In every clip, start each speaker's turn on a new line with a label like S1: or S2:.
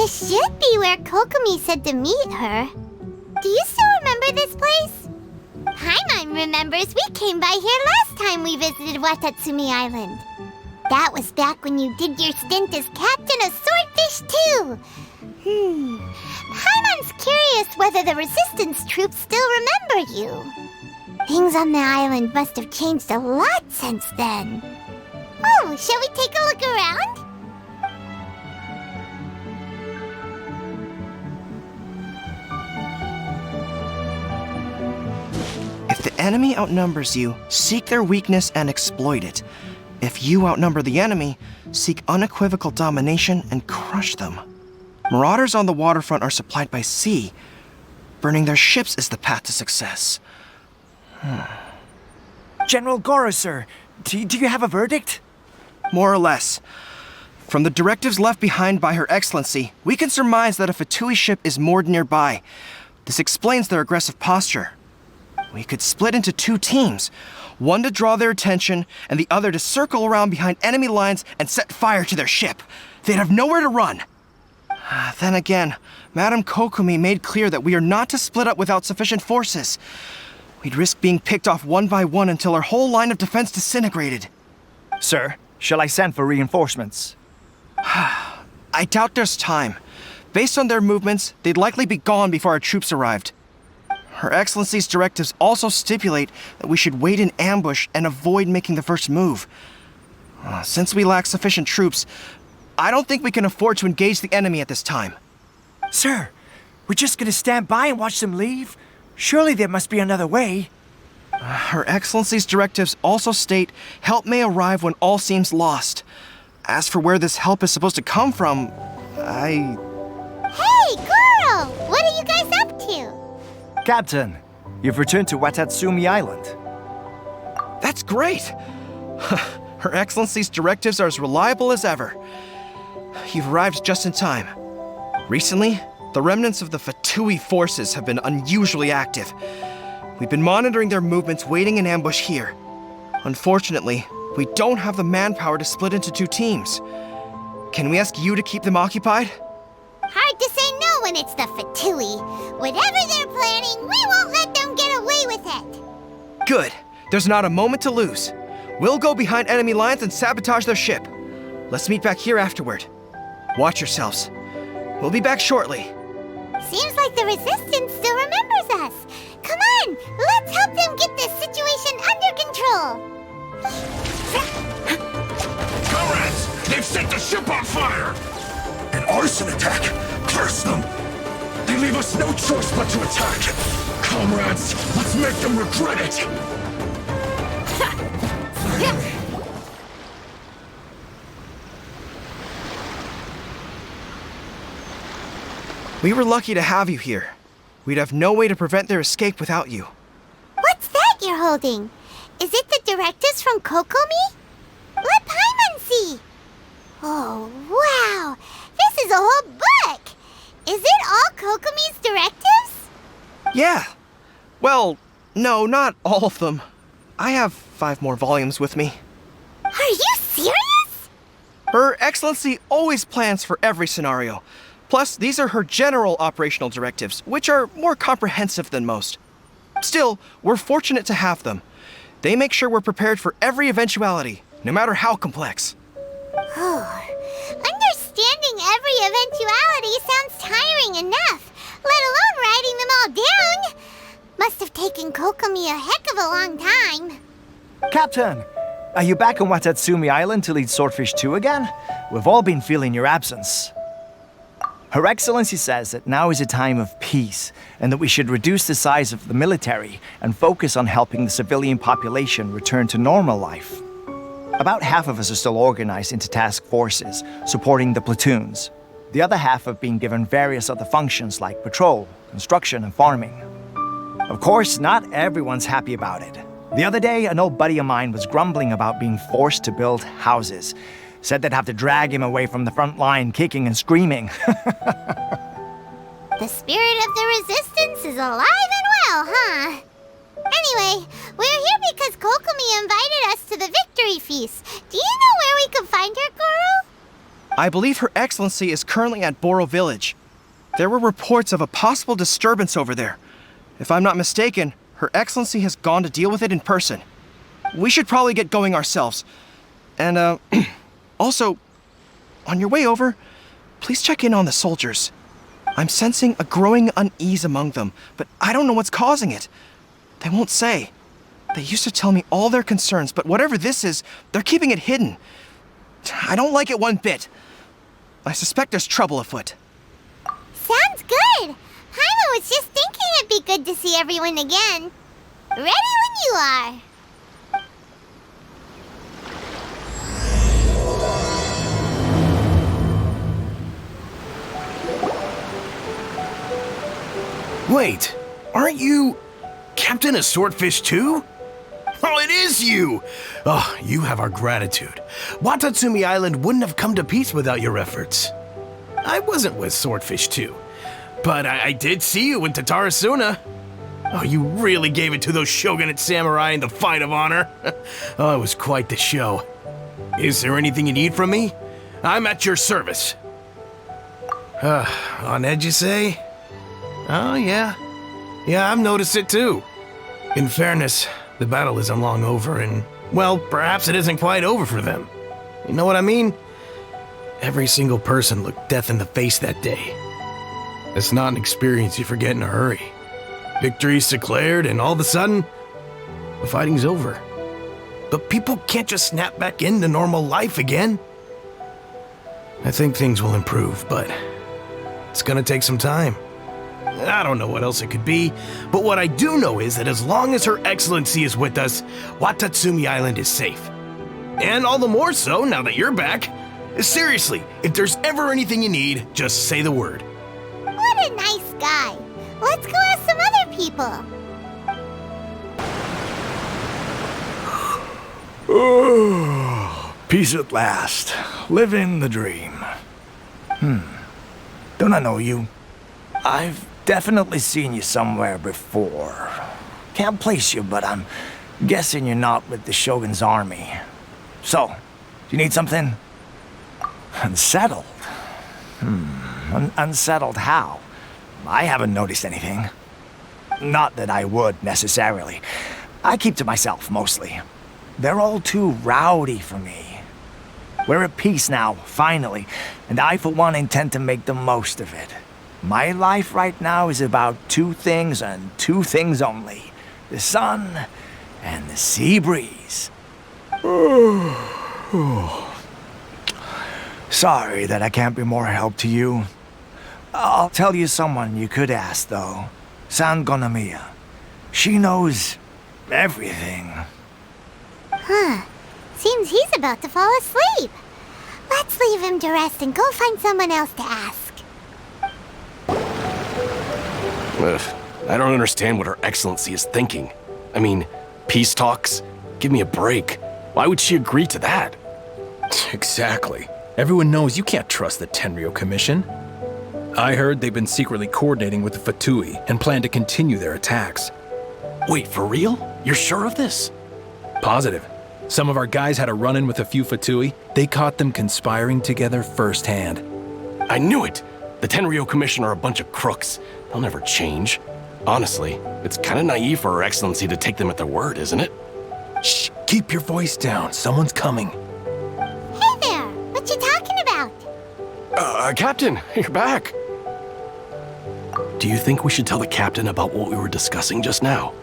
S1: This should be where Kokomi said to meet her. Do you still remember this place? Paimon remembers we came by here last time we visited Watatsumi Island. That was back when you did your stint as captain of Swordfish too. Paimon's curious whether the resistance troops still remember you. Things on the island must have changed a lot since then. Oh, shall we take a look around?
S2: If the enemy outnumbers you, seek their weakness and exploit it. If you outnumber the enemy, seek unequivocal domination and crush them. Marauders on the waterfront are supplied by sea. Burning their ships is the path to success.
S3: General Goro, sir, do you have a verdict?
S2: More or less. From the directives left behind by Her Excellency, we can surmise that a Fatui ship is moored nearby. This explains their aggressive posture. We could split into two teams, one to draw their attention and the other to circle around behind enemy lines and set fire to their ship. They'd have nowhere to run. Then again, Madame Kokomi made clear that we are not to split up without sufficient forces. We'd risk being picked off one by one until our whole line of defense disintegrated.
S3: Sir, shall I send for reinforcements?
S2: I doubt there's time. Based on their movements, they'd likely be gone before our troops arrived. Her Excellency's directives also stipulate that we should wait in ambush and avoid making the first move. Since we lack sufficient troops, I don't think we can afford to engage the enemy at this time.
S3: Sir, we're just gonna stand by and watch them leave? Surely there must be another way.
S2: Her Excellency's directives also state help may arrive when all seems lost. As for where this help is supposed to come from,
S1: Hey, girl! What are you guys up to?
S3: Captain, you've returned to Watatsumi Island.
S2: That's great! Her Excellency's directives are as reliable as ever. You've arrived just in time. Recently, the remnants of the Fatui forces have been unusually active. We've been monitoring their movements, waiting in ambush here. Unfortunately, we don't have the manpower to split into two teams. Can we ask you to keep them occupied?
S1: Hard to say no when it's the Fatui. Whatever they're planning, we won't let them get away with it.
S2: Good. There's not a moment to lose. We'll go behind enemy lines and sabotage their ship. Let's meet back here afterward. Watch yourselves. We'll be back shortly.
S1: Seems like the Resistance still remembers us. Come on, let's help them get this situation under control.
S4: Comrades, they've set the ship on fire! An arson attack! Curse them! They leave us no choice but to attack! Comrades, let's make them regret it!
S2: We were lucky to have you here. We'd have no way to prevent their escape without you.
S1: What's that you're holding? Is it the directives from Kokomi? Let Paimon see! Oh, wow! This is a whole book! Is it all Kokomi's directives?
S2: Yeah. Well, no, not all of them. I have 5 more volumes with me.
S1: Are you serious?
S2: Her Excellency always plans for every scenario. Plus, these are her general operational directives, which are more comprehensive than most. Still, we're fortunate to have them. They make sure we're prepared for every eventuality, no matter how complex.
S1: Understanding every eventuality sounds tiring enough, let alone writing them all down. Must have taken Kokomi a heck of a long time.
S3: Captain, are you back on Watatsumi Island to lead Swordfish 2 again? We've all been feeling your absence. Her Excellency says that now is a time of peace, and that we should reduce the size of the military and focus on helping the civilian population return to normal life. About half of us are still organized into task forces, supporting the platoons. The other half have been given various other functions like patrol, construction, and farming. Of course, not everyone's happy about it. The other day, an old buddy of mine was grumbling about being forced to build houses. Said they'd have to drag him away from the front line, kicking and screaming.
S1: The spirit of the Resistance is alive and well, huh? Anyway, we're here because Kokomi invited us to the victory feast. Do you know where we can find her, Goro?
S2: I believe Her Excellency is currently at Boro Village. There were reports of a possible disturbance over there. If I'm not mistaken, Her Excellency has gone to deal with it in person. We should probably get going ourselves. And, also, on your way over, please check in on the soldiers. I'm sensing a growing unease among them, but I don't know what's causing it. They won't say. They used to tell me all their concerns, but whatever this is, they're keeping it hidden. I don't like it one bit. I suspect there's trouble afoot.
S1: Sounds good. Paimon was just thinking it'd be good to see everyone again. Ready when you are.
S5: Wait, aren't you Captain of Swordfish too? Oh, it is you! Oh, you have our gratitude. Watatsumi Island wouldn't have come to peace without your efforts. I wasn't with Swordfish 2, but I did see you in Tatarasuna. Oh, you really gave it to those shogunate samurai in the fight of honor. Oh, it was quite the show. Is there anything you need from me? I'm at your service. On edge, you say? Oh, yeah. Yeah, I've noticed it too. In fairness, the battle isn't long over, and, well, perhaps it isn't quite over for them. You know what I mean? Every single person looked death in the face that day. It's not an experience you forget in a hurry. Victory's declared, and all of a sudden, the fighting's over. But people can't just snap back into normal life again. I think things will improve, but it's gonna take some time. I don't know what else it could be, but what I do know is that as long as Her Excellency is with us, Watatsumi Island is safe. And all the more so now that you're back. Seriously, if there's ever anything you need, just say the word.
S1: What a nice guy. Let's go ask some other people.
S3: Oh, peace at last. Living the dream. Don't I know you? I've definitely seen you somewhere before. Can't place you, but I'm guessing you're not with the Shogun's army. So, do you need something? Unsettled? Unsettled how? I haven't noticed anything. Not that I would, necessarily. I keep to myself, mostly. They're all too rowdy for me. We're at peace now, finally, and I, for one, intend to make the most of it. My life right now is about two things and two things only. The sun and the sea breeze. Sorry that I can't be more help to you. I'll tell you someone you could ask, though. San Gonomiya. She knows everything.
S1: Seems he's about to fall asleep. Let's leave him to rest and go find someone else to ask.
S6: Ugh, I don't understand what Her Excellency is thinking. I mean, peace talks? Give me a break. Why would she agree to that?
S7: Exactly. Everyone knows you can't trust the Tenryou Commission. I heard they've been secretly coordinating with the Fatui and plan to continue their attacks.
S6: Wait, for real? You're sure of this?
S7: Positive. Some of our guys had a run-in with a few Fatui. They caught them conspiring together firsthand.
S6: I knew it! The Tenryou Commission are a bunch of crooks. They'll never change. Honestly, it's kind of naive for Her Excellency to take them at their word, isn't it?
S7: Shh, keep your voice down. Someone's coming.
S1: Hey there! What you talking about?
S6: Captain, you're back. Do you think we should tell the captain about what we were discussing just now?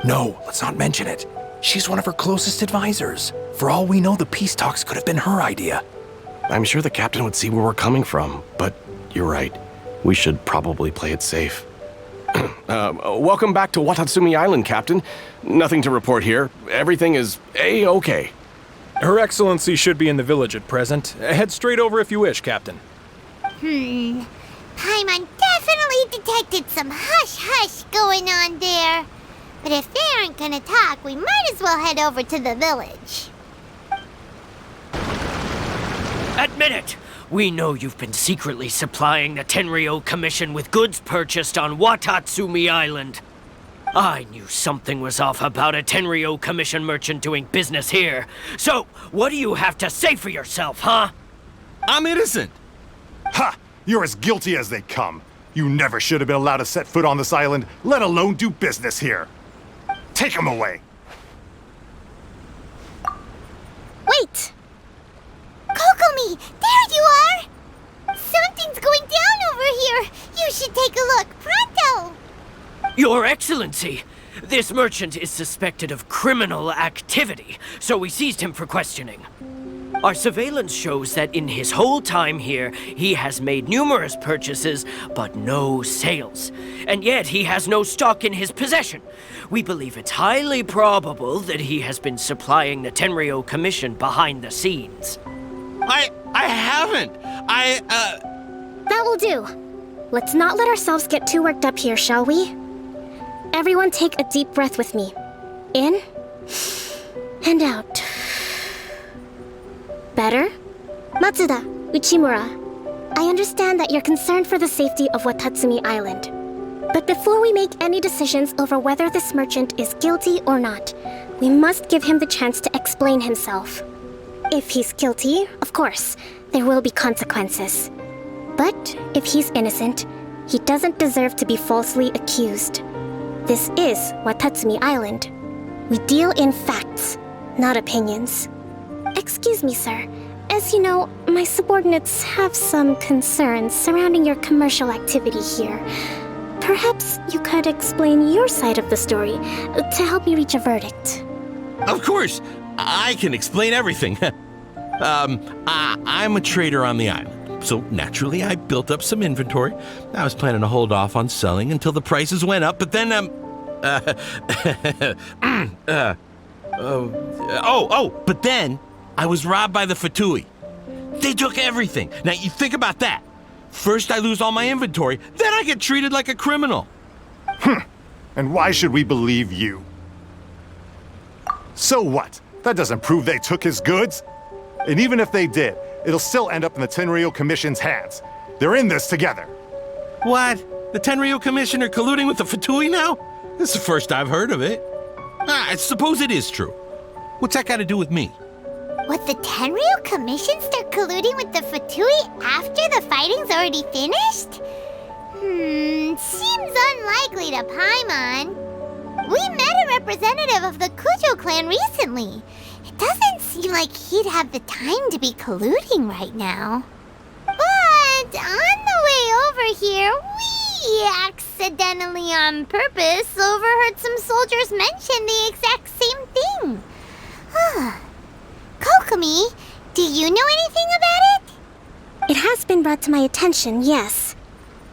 S7: No, let's not mention it. She's one of her closest advisors. For all we know, the peace talks could have been her idea.
S6: I'm sure the captain would see where we're coming from, but you're right. We should probably play it safe. Welcome back to Watatsumi Island, Captain. Nothing to report here. Everything is A-okay.
S8: Her Excellency should be in the village at present. Head straight over if you wish, Captain.
S1: Paimon definitely detected some hush-hush going on there. But if they aren't gonna talk, we might as well head over to the village.
S9: Admit it! We know you've been secretly supplying the Tenryou Commission with goods purchased on Watatsumi Island. I knew something was off about a Tenryou Commission merchant doing business here. So, what do you have to say for yourself, huh?
S10: I'm innocent.
S4: Ha! You're as guilty as they come. You never should have been allowed to set foot on this island, let alone do business here. Take him away.
S1: Wait! Kokomi, there you are! Something's going down over here! You should take a look, pronto!
S9: Your Excellency, this merchant is suspected of criminal activity, so we seized him for questioning. Our surveillance shows that in his whole time here, he has made numerous purchases, but no sales. And yet he has no stock in his possession. We believe it's highly probable that he has been supplying the Tenryo Commission behind the scenes.
S10: I haven't.
S11: That will do. Let's not let ourselves get too worked up here, shall we? Everyone take a deep breath with me. In and out. Better? Matsuda, Uchimura, I understand that you're concerned for the safety of Watatsumi Island. But before we make any decisions over whether this merchant is guilty or not, we must give him the chance to explain himself. If he's guilty, of course, there will be consequences. But if he's innocent, he doesn't deserve to be falsely accused. This is Watatsumi Island. We deal in facts, not opinions. Excuse me, sir. As you know, my subordinates have some concerns surrounding your commercial activity here. Perhaps you could explain your side of the story to help me reach a verdict.
S10: Of course, I can explain everything. I'm a trader on the island, so naturally I built up some inventory. I was planning to hold off on selling until the prices went up, but then, but then I was robbed by the Fatui. They took everything. Now, you think about that. First I lose all my inventory, then I get treated like a criminal.
S4: And why should we believe you? So what? That doesn't prove they took his goods. And even if they did, it'll still end up in the Tenryo Commission's hands. They're in this together.
S10: What? The Tenryo Commission are colluding with the Fatui now? This is the first I've heard of it. I suppose it is true. What's that got to do with me?
S1: What, the Tenryo Commission start colluding with the Fatui after the fighting's already finished? Seems unlikely to Paimon. We met a representative of the Kujo clan recently. It doesn't seem like he'd have the time to be colluding right now. But on the way over here, we accidentally on purpose overheard some soldiers mention the exact same thing. Kokomi, do you know anything about it?
S11: It has been brought to my attention, yes.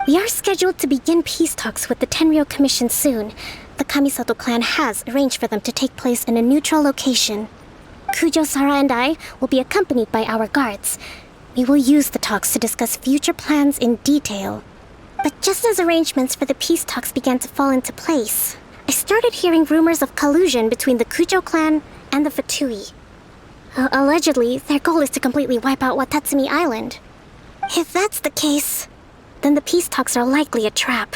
S11: We are scheduled to begin peace talks with the Tenryo Commission soon. The Kamisato clan has arranged for them to take place in a neutral location. Kujo-Sara and I will be accompanied by our guards. We will use the talks to discuss future plans in detail. But just as arrangements for the peace talks began to fall into place, I started hearing rumors of collusion between the Kujo clan and the Fatui. Allegedly, their goal is to completely wipe out Watatsumi Island. If that's the case, then the peace talks are likely a trap.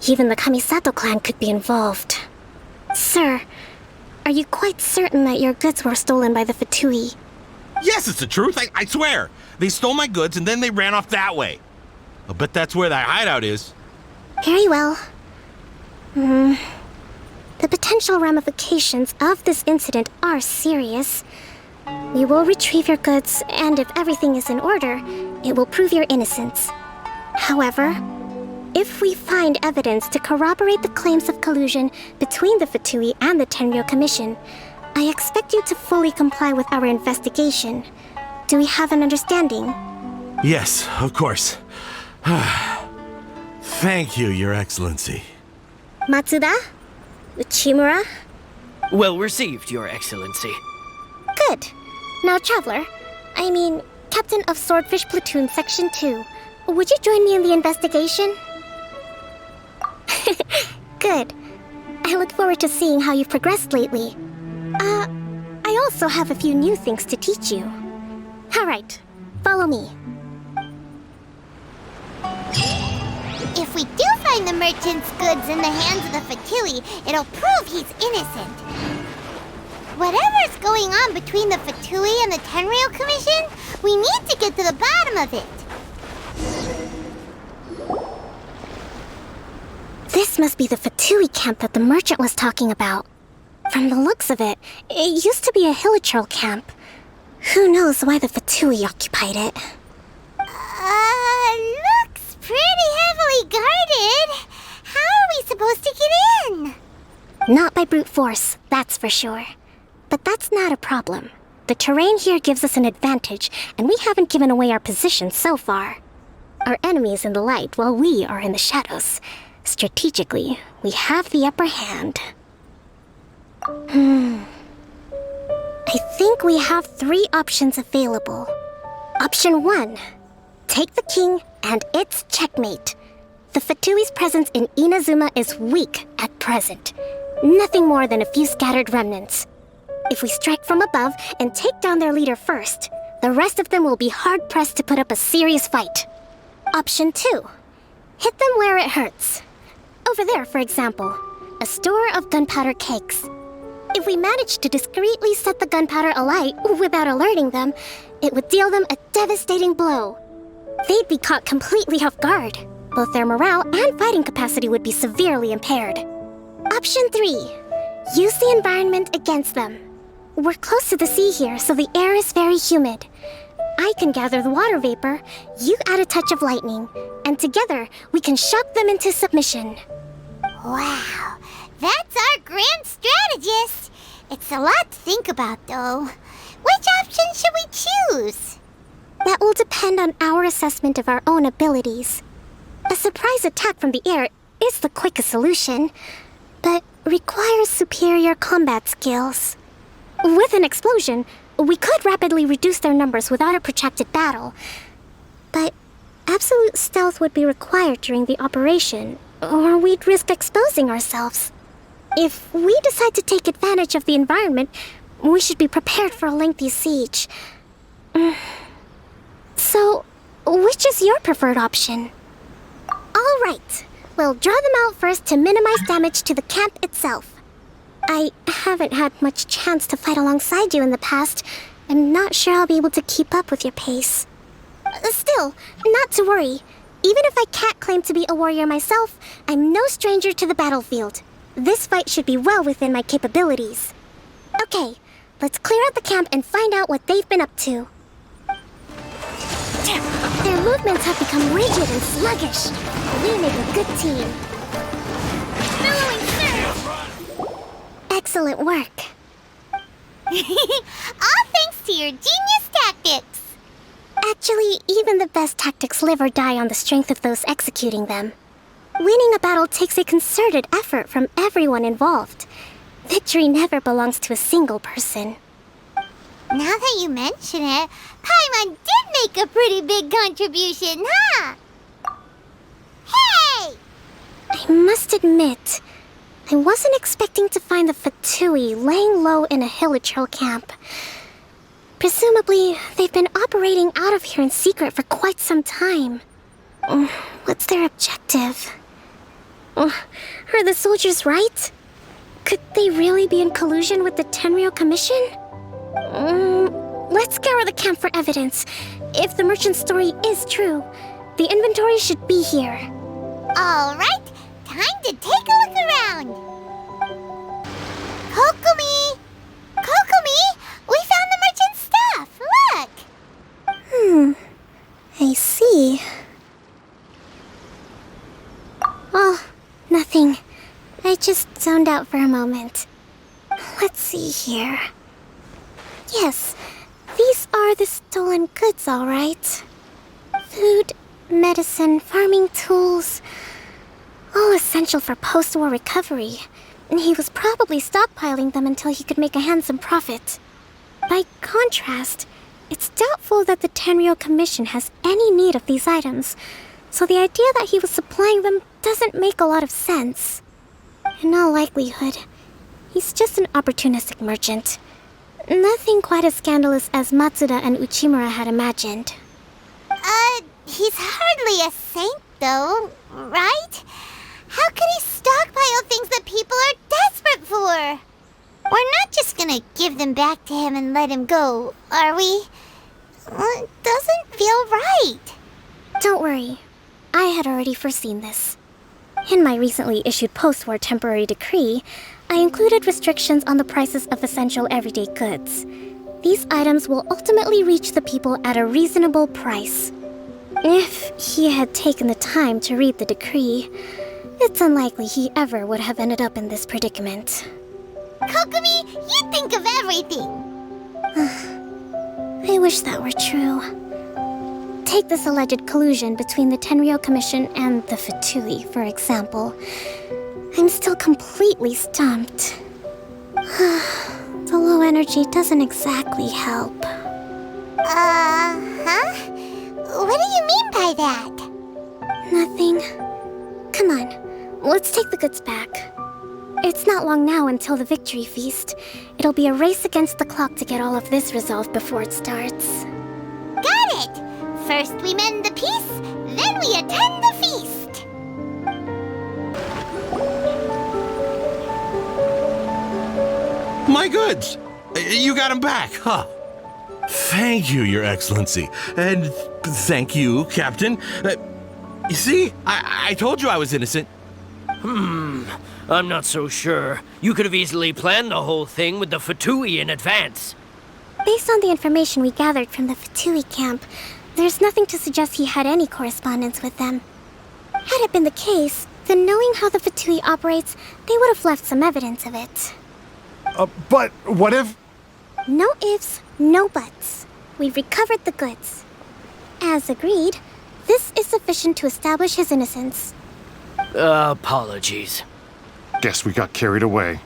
S11: Even the Kamisato clan could be involved. Sir, are you quite certain that your goods were stolen by the Fatui?
S10: Yes, it's the truth. I swear. They stole my goods and then they ran off that way. I'll bet that's where that hideout is.
S11: Very well. The potential ramifications of this incident are serious. We will retrieve your goods, and if everything is in order, it will prove your innocence. However, if we find evidence to corroborate the claims of collusion between the Fatui and the Tenryo Commission, I expect you to fully comply with our investigation. Do we have an understanding?
S10: Yes, of course. Thank you, Your Excellency.
S11: Matsuda? Uchimura?
S9: Well received, Your Excellency.
S11: Good. Now, Traveler, Captain of Swordfish Platoon Section 2, would you join me in the investigation? Good. I look forward to seeing how you've progressed lately. I also have a few new things to teach you. All right, follow me.
S1: If we do find the merchant's goods in the hands of the Fatui, it'll prove he's innocent. Whatever's going on between the Fatui and the Tenryo Commission, We need to get to the bottom of it.
S11: This must be the Fatui camp that the merchant was talking about. From the looks of it, it used to be a hilichurl camp. Who knows why the Fatui occupied it?
S1: Looks pretty heavily guarded. How are we supposed to get in?
S11: Not by brute force, that's for sure. But that's not a problem. The terrain here gives us an advantage, and we haven't given away our position so far. Our enemy is in the light while we are in the shadows. Strategically, we have the upper hand. I think we have 3 options available. Option 1. Take the king, and it's checkmate. The Fatui's presence in Inazuma is weak at present. Nothing more than a few scattered remnants. If we strike from above and take down their leader first, the rest of them will be hard-pressed to put up a serious fight. Option 2. Hit them where it hurts. Over there, for example, a store of gunpowder cakes. If we manage to discreetly set the gunpowder alight without alerting them, it would deal them a devastating blow. They'd be caught completely off guard. Both their morale and fighting capacity would be severely impaired. Option 3. Use the environment against them. We're close to the sea here, so the air is very humid. I can gather the water vapor, you add a touch of lightning, and together we can shock them into submission.
S1: Wow, that's our grand strategist. It's a lot to think about, though. Which option should we choose?
S11: That will depend on our assessment of our own abilities. A surprise attack from the air is the quickest solution, but requires superior combat skills. With an explosion, we could rapidly reduce their numbers without a protracted battle. But absolute stealth would be required during the operation, or we'd risk exposing ourselves. If we decide to take advantage of the environment, we should be prepared for a lengthy siege. So, which is your preferred option? All right, we'll draw them out first to minimize damage to the camp itself. I haven't had much chance to fight alongside you in the past. I'm not sure I'll be able to keep up with your pace. Still, not to worry. Even if I can't claim to be a warrior myself, I'm no stranger to the battlefield. This fight should be well within my capabilities. Okay, let's clear out the camp and find out what they've been up to. Their movements have become rigid and sluggish. We make a good team.
S1: Billowing surge!
S11: Excellent work.
S1: All thanks to your genius tactics.
S11: Actually, even the best tactics live or die on the strength of those executing them. Winning a battle takes a concerted effort from everyone involved. Victory never belongs to a single person.
S1: Now that you mention it, Paimon did make a pretty big contribution, huh? Hey!
S11: I must admit, I wasn't expecting to find the Fatui laying low in a hilichurl camp. Presumably, they've been operating out of here in secret for quite some time. What's their objective? Are the soldiers right? Could they really be in collusion with the Tenryou Commission? Let's scour the camp for evidence. If the merchant's story is true, the inventory should be here.
S1: All right, time to take a look around. Kokomi! Kokomi! We found the merchant's stuff! Look!
S11: I see. Oh, nothing. I just zoned out for a moment. Let's see here. Yes, these are the stolen goods, all right. Food, medicine, farming tools. All essential for post-war recovery. And he was probably stockpiling them until he could make a handsome profit. By contrast, it's doubtful that the Tenryou Commission has any need of these items, so the idea that he was supplying them doesn't make a lot of sense. In all likelihood, he's just an opportunistic merchant. Nothing quite as scandalous as Matsuda and Uchimura had imagined.
S1: He's hardly a saint, though, right? How could he stockpile things that people are desperate for? We're not just gonna give them back to him and let him go, are we? It doesn't feel right.
S11: Don't worry. I had already foreseen this. In my recently issued post-war temporary decree, I included restrictions on the prices of essential everyday goods. These items will ultimately reach the people at a reasonable price. If he had taken the time to read the decree, it's unlikely he ever would have ended up in this predicament.
S1: Kokomi, you think of everything.
S11: I wish that were true. Take this alleged collusion between the Tenryou Commission and the Fatui, for example. I'm still completely stumped. The low energy doesn't exactly help.
S1: Huh? What do you mean by that?
S11: Nothing. Come on, let's take the goods back. It's not long now until the victory feast. It'll be a race against the clock to get all of this resolved before it starts.
S1: Got it! First we mend the peace, then we attend the feast.
S10: My goods! You got them back, huh? Thank you, Your Excellency. And thank you, Captain. You see, I told you I was innocent.
S9: I'm not so sure. You could have easily planned the whole thing with the Fatui in advance.
S11: Based on the information we gathered from the Fatui camp, there's nothing to suggest he had any correspondence with them. Had it been the case, then knowing how the Fatui operates, they would have left some evidence of it.
S12: But what if...
S11: No ifs, no buts. We've recovered the goods. As agreed, this is sufficient to establish his innocence.
S9: Apologies.
S12: Guess we got carried away.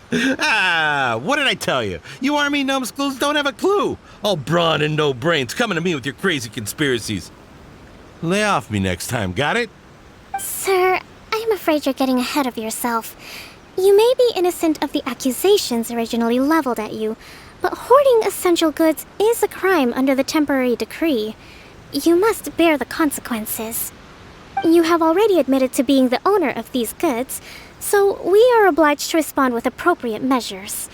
S10: What did I tell you? You army numbskulls don't have a clue. All brawn and no brains coming to me with your crazy conspiracies. Lay off me next time, got it?
S11: Sir, I'm afraid you're getting ahead of yourself. You may be innocent of the accusations originally leveled at you, but hoarding essential goods is a crime under the temporary decree. You must bear the consequences. You have already admitted to being the owner of these goods, so we are obliged to respond with appropriate measures.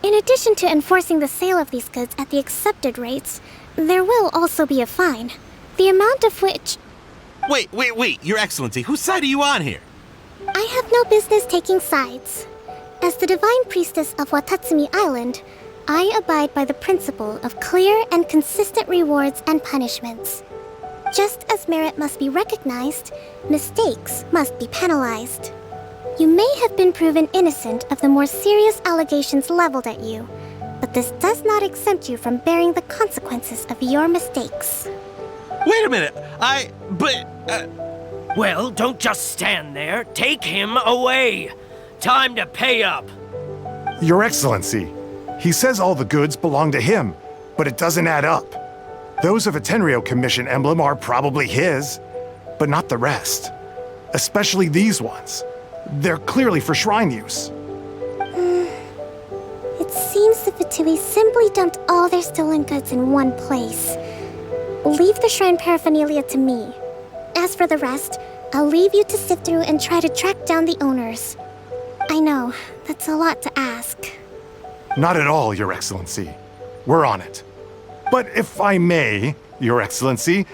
S11: In addition to enforcing the sale of these goods at the accepted rates, there will also be a fine, the amount of which...
S10: Wait, Your Excellency, whose side are you on here?
S11: I have no business taking sides. As the Divine Priestess of Watatsumi Island, I abide by the principle of clear and consistent rewards and punishments. Just as merit must be recognized, mistakes must be penalized. You may have been proven innocent of the more serious allegations leveled at you, but this does not exempt you from bearing the consequences of your mistakes.
S10: Wait a minute,
S9: Well, don't just stand there. Take him away. Time to pay up.
S12: Your Excellency, he says all the goods belong to him, but it doesn't add up. Those of a Tenryou Commission emblem are probably his, but not the rest. Especially these ones. They're clearly for shrine use.
S11: It seems the Fatui simply dumped all their stolen goods in one place. Leave the shrine paraphernalia to me. As for the rest, I'll leave you to sift through and try to track down the owners. I know, that's a lot to ask.
S12: Not at all, Your Excellency. We're on it. But if I may, Your Excellency,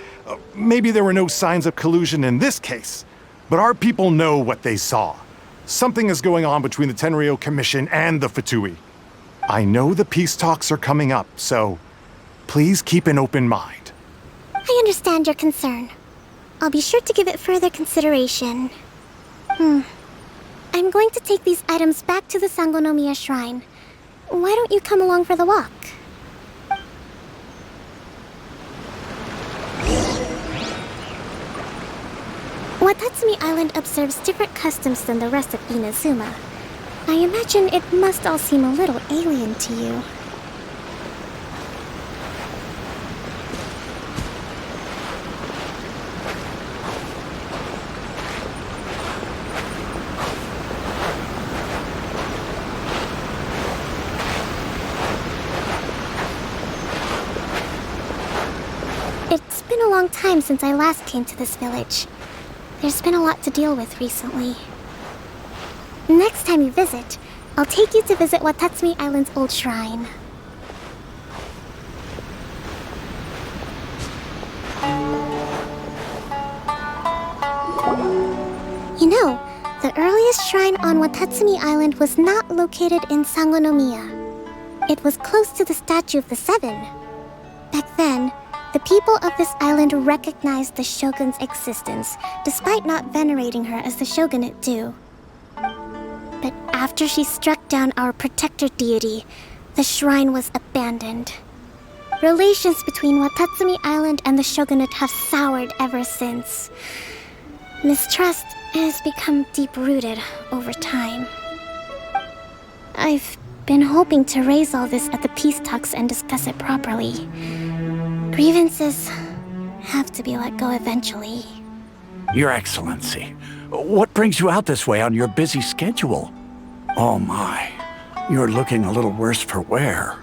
S12: maybe there were no signs of collusion in this case, but our people know what they saw. Something is going on between the Tenryou Commission and the Fatui. I know the peace talks are coming up, so please keep an open mind.
S11: I understand your concern. I'll be sure to give it further consideration. I'm going to take these items back to the Sangonomiya Shrine. Why don't you come along for the walk? Watatsumi Island observes different customs than the rest of Inazuma. I imagine it must all seem a little alien to you. It's been a long time since I last came to this village. There's been a lot to deal with recently. Next time you visit, I'll take you to visit Watatsumi Island's old shrine. Watatsumi Island was not located in Sangonomiya. It was close to the Statue of the Seven. Back then, the people of this island recognized the shogun's existence, despite not venerating her as the shogunate do. But after she struck down our protector deity, the shrine was abandoned. Relations between Watatsumi Island and the shogunate have soured ever since. Mistrust has become deep-rooted over time. I've been hoping to raise all this at the peace talks and discuss it properly. Grievances have to be let go eventually.
S13: Your Excellency, what brings you out this way on your busy schedule? Oh my, you're looking a little worse for wear.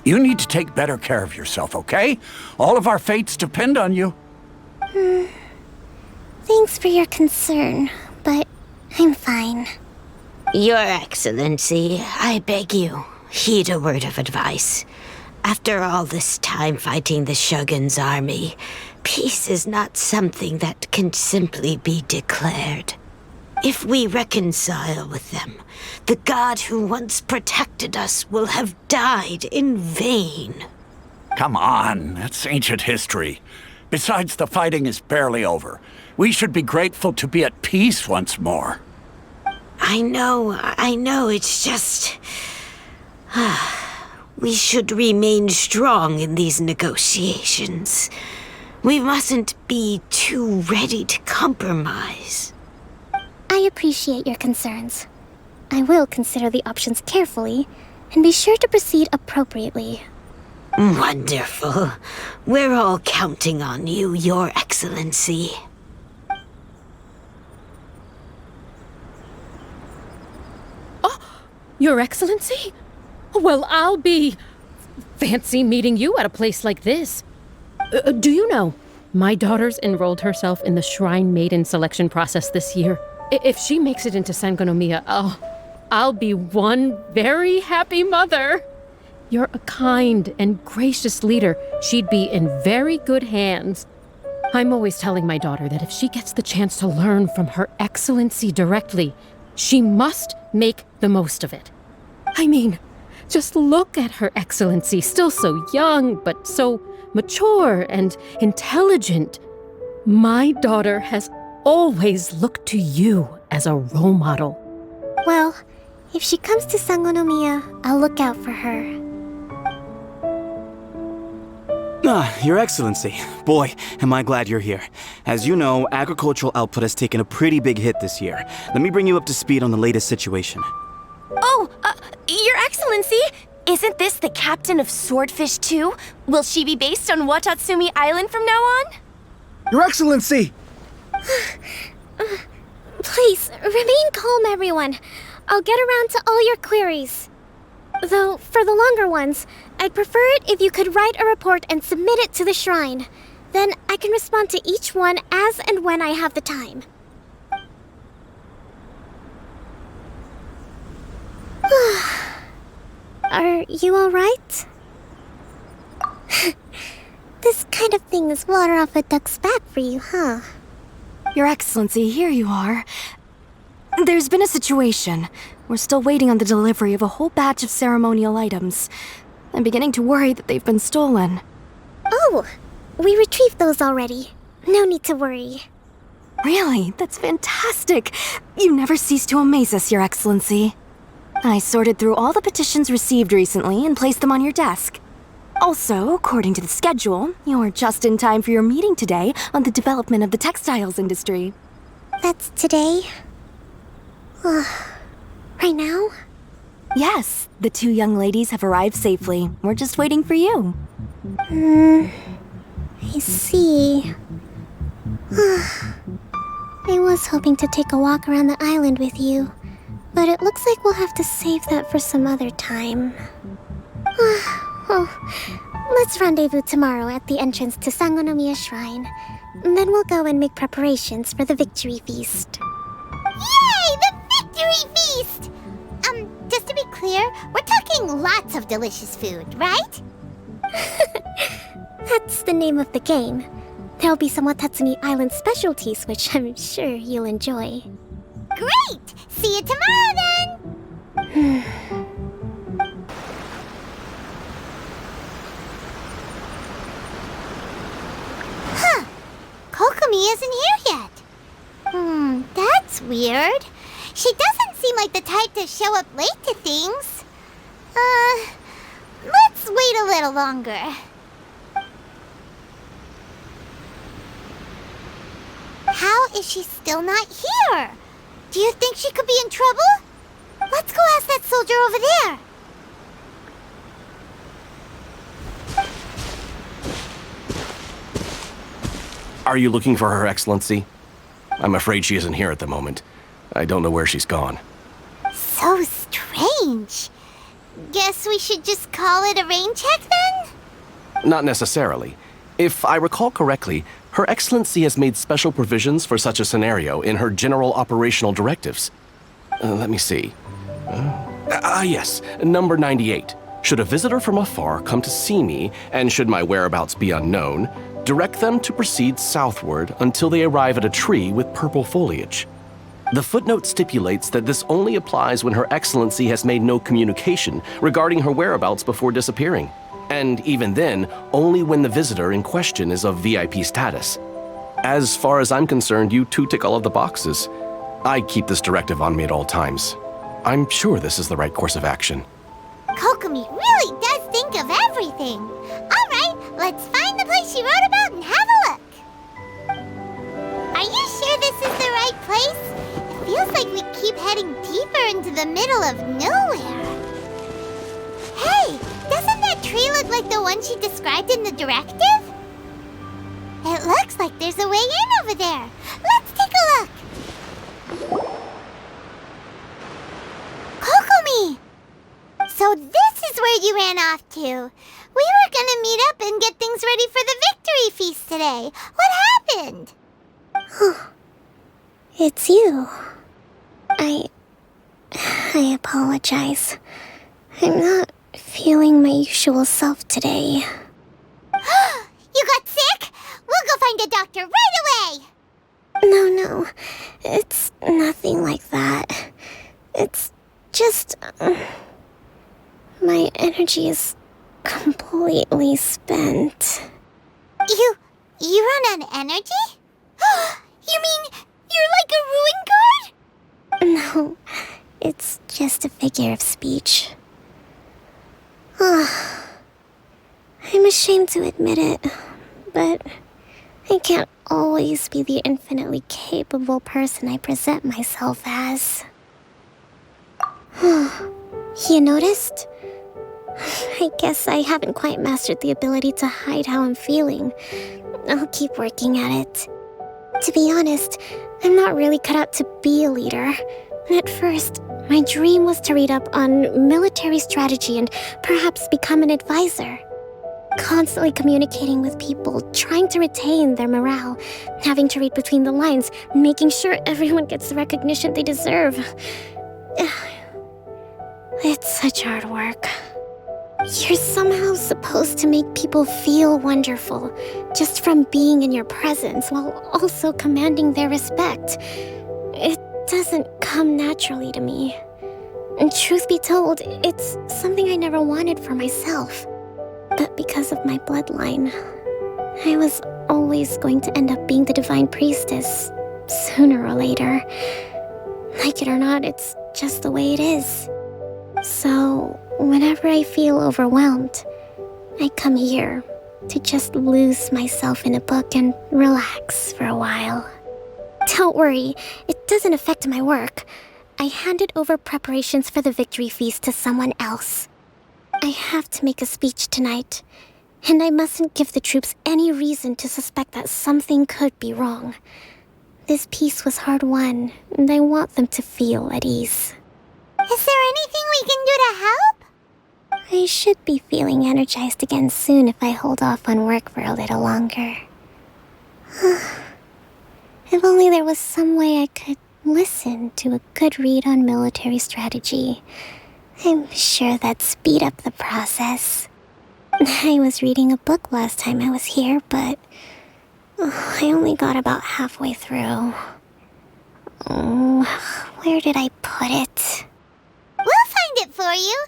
S13: You need to take better care of yourself, okay? All of our fates depend on you.
S11: Thanks for your concern, but I'm fine.
S14: Your Excellency, I beg you, heed a word of advice. After all this time fighting the Shogun's army, peace is not something that can simply be declared. If we reconcile with them, the god who once protected us will have died in vain.
S13: Come on, that's ancient history. Besides, the fighting is barely over. We should be grateful to be at peace once more.
S14: I know, it's just... we should remain strong in these negotiations. We mustn't be too ready to compromise.
S11: I appreciate your concerns. I will consider the options carefully and be sure to proceed appropriately.
S14: Wonderful. We're all counting on you, Your Excellency.
S15: Your Excellency? Well, I'll be... fancy meeting you at a place like this. Do you know, my daughter's enrolled herself in the Shrine Maiden selection process this year. If she makes it into Sangonomiya, I'll be one very happy mother. You're a kind and gracious leader. She'd be in very good hands. I'm always telling my daughter that if she gets the chance to learn from Her Excellency directly, she must make the most of it. I mean, just look at Her Excellency, still so young, but so mature and intelligent. My daughter has always looked to you as a role model.
S11: Well, if she comes to Sangonomiya, I'll look out for her.
S16: Your Excellency. Boy, am I glad you're here. As you know, agricultural output has taken a pretty big hit this year. Let me bring you up to speed on the latest situation.
S17: Your Excellency, isn't this the captain of Swordfish 2? Will she be based on Watatsumi Island from now on?
S16: Your Excellency!
S11: Please, remain calm, everyone. I'll get around to all your queries. Though, for the longer ones, I'd prefer it if you could write a report and submit it to the shrine. Then I can respond to each one as and when I have the time. Are you alright? This kind of thing is water off a duck's back for you, huh?
S17: Your Excellency, here you are. There's been a situation. We're still waiting on the delivery of a whole batch of ceremonial items. I'm beginning to worry that they've been stolen.
S11: Oh, we retrieved those already. No need to worry.
S17: Really? That's fantastic. You never cease to amaze us, Your Excellency. I sorted through all the petitions received recently and placed them on your desk. Also, according to the schedule, you're just in time for your meeting today on the development of the textiles industry.
S11: That's today? Right now?
S17: Yes, the two young ladies have arrived safely. We're just waiting for you.
S11: I see. I was hoping to take a walk around the island with you, but it looks like we'll have to save that for some other time. Let's rendezvous tomorrow at the entrance to Sangonomiya Shrine. Then we'll go and make preparations for the victory feast.
S1: Yay! The victory feast! Just to be clear, we're talking lots of delicious food, right?
S11: That's the name of the game. There'll be some Watatsumi Island specialties, which I'm sure you'll enjoy.
S1: Great! See you tomorrow then! Huh. Kokomi isn't here yet. That's weird. She doesn't seem like the type to show up late to things. Let's wait a little longer. How is she still not here? Do you think she could be in trouble? Let's go ask that soldier over there.
S6: Are you looking for Her Excellency? I'm afraid she isn't here at the moment. I don't know where she's gone.
S1: So strange. Guess we should just call it a rain check then?
S6: Not necessarily. If I recall correctly, Her Excellency has made special provisions for such a scenario in her general operational directives. Let me see. Yes, number 98. Should a visitor from afar come to see me, and should my whereabouts be unknown, direct them to proceed southward until they arrive at a tree with purple foliage. The footnote stipulates that this only applies when Her Excellency has made no communication regarding her whereabouts before disappearing, and even then, only when the visitor in question is of VIP status. As far as I'm concerned, you two tick all of the boxes. I keep this directive on me at all times. I'm sure this is the right course of action.
S1: Kokomi really does think of everything. All right, let's find the place she wrote about and have a look. Are you sure this is the right place? It feels like we keep heading deeper into the middle of nowhere. Hey, doesn't that tree look like the one she described in the directive? It looks like there's a way in over there. Let's take a look. Kokomi! So this is where you ran off to. We were gonna meet up and get things ready for the victory feast today. What happened?
S11: It's you. I apologize. I'm not feeling my usual self today.
S1: You got sick? We'll go find a doctor right away!
S11: No. It's nothing like that. It's just... my energy is completely spent.
S1: You run out of energy? You mean you're like a ruin guard?
S11: No, it's just a figure of speech. I'm ashamed to admit it, but I can't always be the infinitely capable person I present myself as. You noticed? I guess I haven't quite mastered the ability to hide how I'm feeling. I'll keep working at it. To be honest, I'm not really cut out to be a leader. At first, my dream was to read up on military strategy and perhaps become an advisor. Constantly communicating with people, trying to retain their morale, having to read between the lines, making sure everyone gets the recognition they deserve. It's such hard work. You're somehow supposed to make people feel wonderful, just from being in your presence, while also commanding their respect. It doesn't come naturally to me. And truth be told, it's something I never wanted for myself. But because of my bloodline, I was always going to end up being the divine priestess, sooner or later. Like it or not, it's just the way it is. So, whenever I feel overwhelmed, I come here to just lose myself in a book and relax for a while. Don't worry, it doesn't affect my work. I handed over preparations for the victory feast to someone else. I have to make a speech tonight, and I mustn't give the troops any reason to suspect that something could be wrong. This peace was hard won, and I want them to feel at ease.
S1: Is there anything we can do to help?
S11: I should be feeling energized again soon if I hold off on work for a little longer. If only there was some way I could listen to a good read on military strategy. I'm sure that'd speed up the process. I was reading a book last time I was here, but I only got about halfway through. Oh, where did I put it?
S1: We'll find it for you.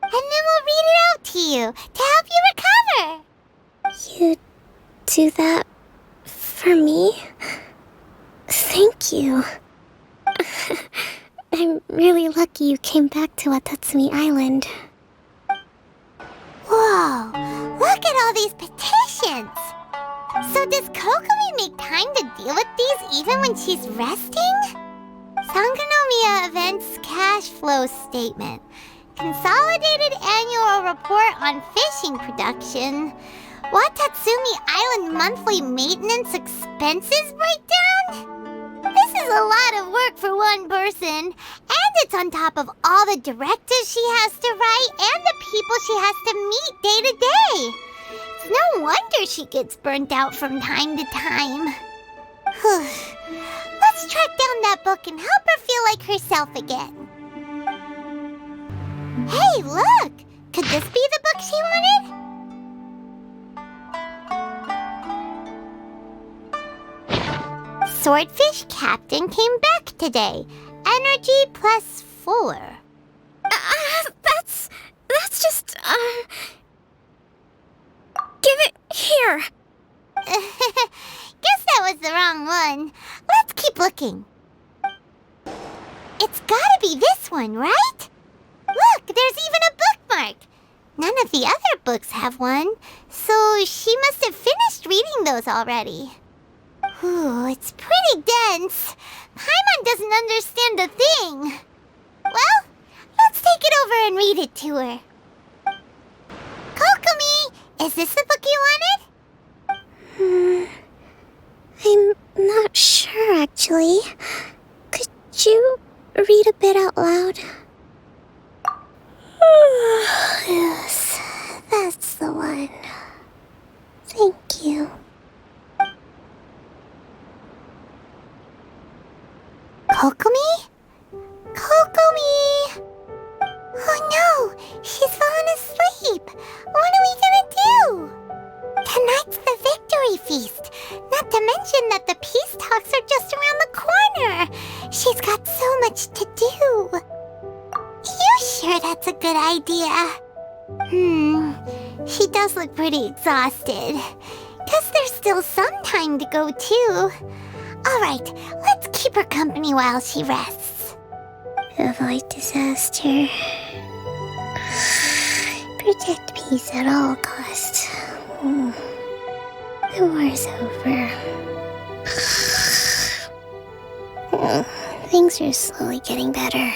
S1: And then we'll read it out to you to help you recover.
S11: You do that for me? Thank you. I'm really lucky you came back to Watatsumi Island.
S1: Whoa, look at all these petitions. So does Kokomi make time to deal with these even when she's resting? Sangonomiya Events Cash Flow Statement. Consolidated Annual Report on Fishing Production. Watatsumi Island Monthly Maintenance Expenses Breakdown? This is a lot of work for one person. And it's on top of all the directives she has to write and the people she has to meet day to day. It's no wonder she gets burnt out from time to time. Let's track down that book and help her feel like herself again. Hey, look! Could this be the book she wanted? Swordfish Captain came back today. Energy +4.
S11: That's just, Give it here!
S1: Guess that was the wrong one. Let's keep looking. It's gotta be this one, right? Look, there's even a bookmark. None of the other books have one, so she must have finished reading those already. Ooh, it's pretty dense. Paimon doesn't understand a thing. Well, let's take it over and read it to her. Kokomi, is this the book you wanted?
S11: I'm not sure, actually. Could you read a bit out loud? Yes, that's the one. Thank you.
S1: Kokomi? Kokomi! Oh no, she's fallen asleep. What are we gonna do? Tonight's the victory feast. Not to mention that the peace talks are just around the corner. She's got so much to do. You sure that's a good idea? She does look pretty exhausted. Guess there's still some time to go too. Alright, let's keep her company while she rests.
S11: Avoid disaster. Protect peace at all costs. The war's over. Things are slowly getting better.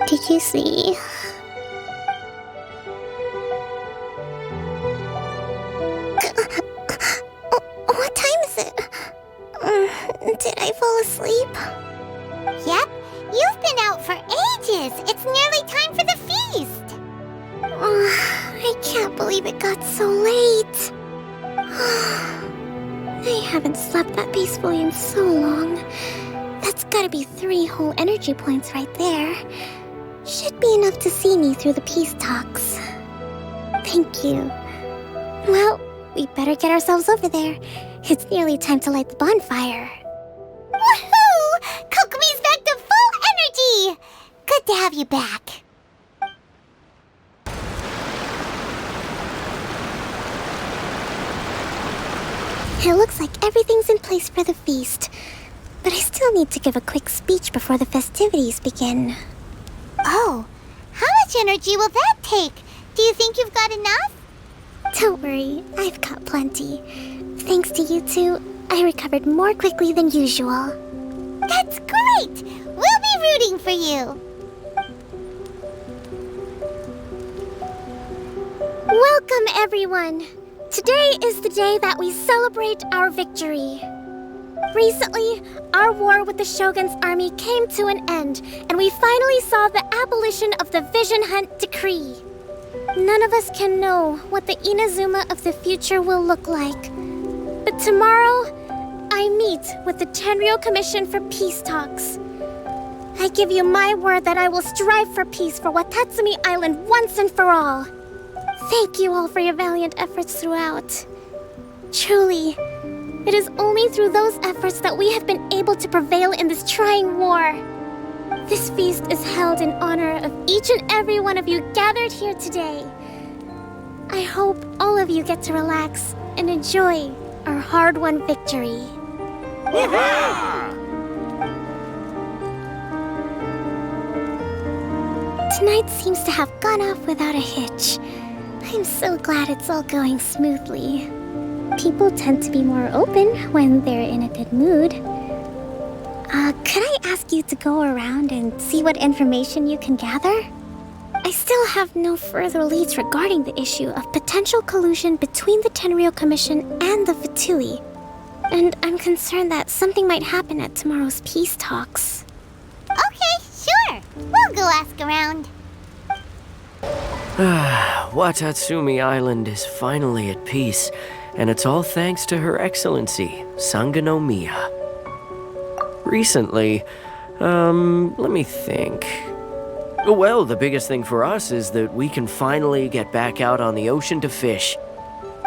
S11: Did you see? What time is it? Did I fall asleep?
S1: Yep, you've been out for ages. It's nearly time for the feast.
S11: I can't believe it got so late. I haven't slept that peacefully in so long. That's gotta be 3 whole energy points right there. Should be enough to see me through the peace talks. Thank you. Well, we better get ourselves over there. It's nearly time to light the bonfire.
S1: Woohoo! Kokomi's back to full energy! Good to have you back.
S11: It looks like everything's in place for the feast. But I still need to give a quick speech before the festivities begin.
S1: Oh, how much energy will that take? Do you think you've got enough?
S11: Don't worry, I've got plenty. Thanks to you two, I recovered more quickly than usual.
S1: That's great! We'll be rooting for you.
S11: Welcome, everyone. Today is the day that we celebrate our victory. Recently, our war with the Shogun's army came to an end, and we finally saw the abolition of the Vision Hunt Decree. None of us can know what the Inazuma of the future will look like. But tomorrow, I meet with the Tenryou Commission for peace talks. I give you my word that I will strive for peace for Watatsumi Island once and for all. Thank you all for your valiant efforts throughout. Truly, It is only through those efforts that we have been able to prevail in this trying war. This feast is held in honor of each and every one of you gathered here today. I hope all of you get to relax and enjoy our hard-won victory. Tonight seems to have gone off without a hitch. I'm so glad it's all going smoothly. People tend to be more open when they're in a good mood. Could I ask you to go around and see what information you can gather? I still have no further leads regarding the issue of potential collusion between the Tenryou Commission and the Fatui. And I'm concerned that something might happen at tomorrow's peace talks.
S1: Okay, sure. We'll go ask around.
S9: Watatsumi Island is finally at peace, and it's all thanks to Her Excellency, Sangonomiya. Recently, let me think. Well, the biggest thing for us is that we can finally get back out on the ocean to fish.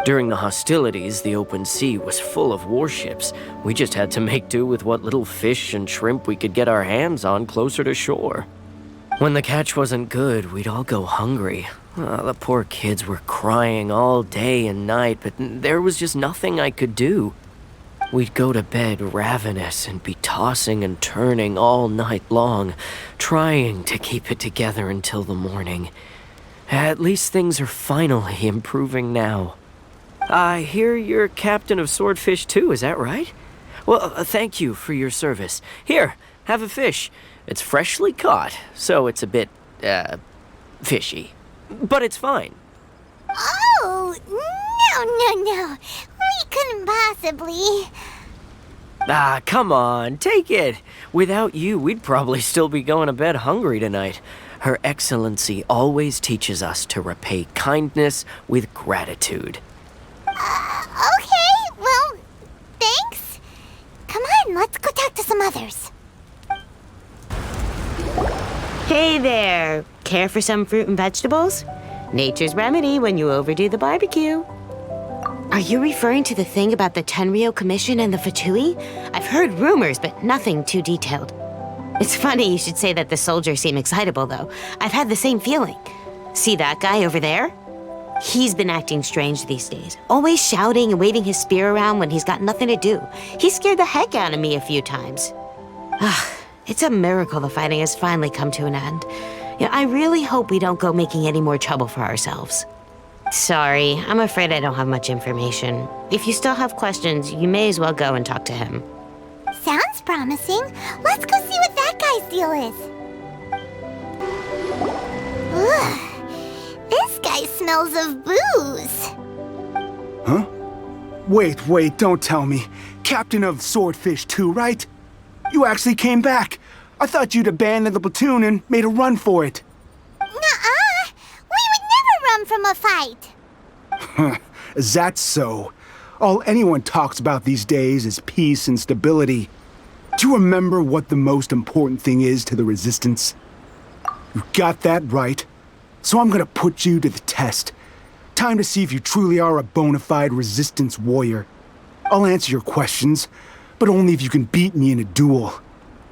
S9: During the hostilities, the open sea was full of warships. We just had to make do with what little fish and shrimp we could get our hands on closer to shore. When the catch wasn't good, we'd all go hungry. The poor kids were crying all day and night, but there was just nothing I could do. We'd go to bed ravenous and be tossing and turning all night long, trying to keep it together until the morning. At least things are finally improving now. I hear you're captain of Swordfish too, is that right? Well, thank you for your service. Here, have a fish. It's freshly caught, so it's a bit, fishy. But it's fine.
S1: Oh, no. We couldn't possibly.
S9: Come on, take it. Without you, we'd probably still be going to bed hungry tonight. Her Excellency always teaches us to repay kindness with gratitude.
S1: Okay, well, thanks. Come on, let's go talk to some others.
S14: Hey there! Care for some fruit and vegetables? Nature's remedy when you overdo the barbecue. Are you referring to the thing about the Tenryou Commission and the Fatui? I've heard rumors, but nothing too detailed. It's funny you should say that the soldiers seem excitable, though. I've had the same feeling. See that guy over there? He's been acting strange these days, always shouting and waving his spear around when he's got nothing to do. He scared the heck out of me a few times. It's a miracle the fighting has finally come to an end. I really hope we don't go making any more trouble for ourselves. Sorry, I'm afraid I don't have much information. If you still have questions, you may as well go and talk to him.
S1: Sounds promising. Let's go see what that guy's deal is. Ugh, this guy smells of booze.
S18: Huh? Wait, don't tell me. Captain of Swordfish too, right? You actually came back. I thought you'd abandoned the platoon and made a run for it.
S1: Nuh-uh. We would never run from a fight.
S18: Is that so? All anyone talks about these days is peace and stability. Do you remember what the most important thing is to the Resistance? You got that right. So I'm gonna put you to the test. Time to see if you truly are a bona fide Resistance warrior. I'll answer your questions, but only if you can beat me in a duel.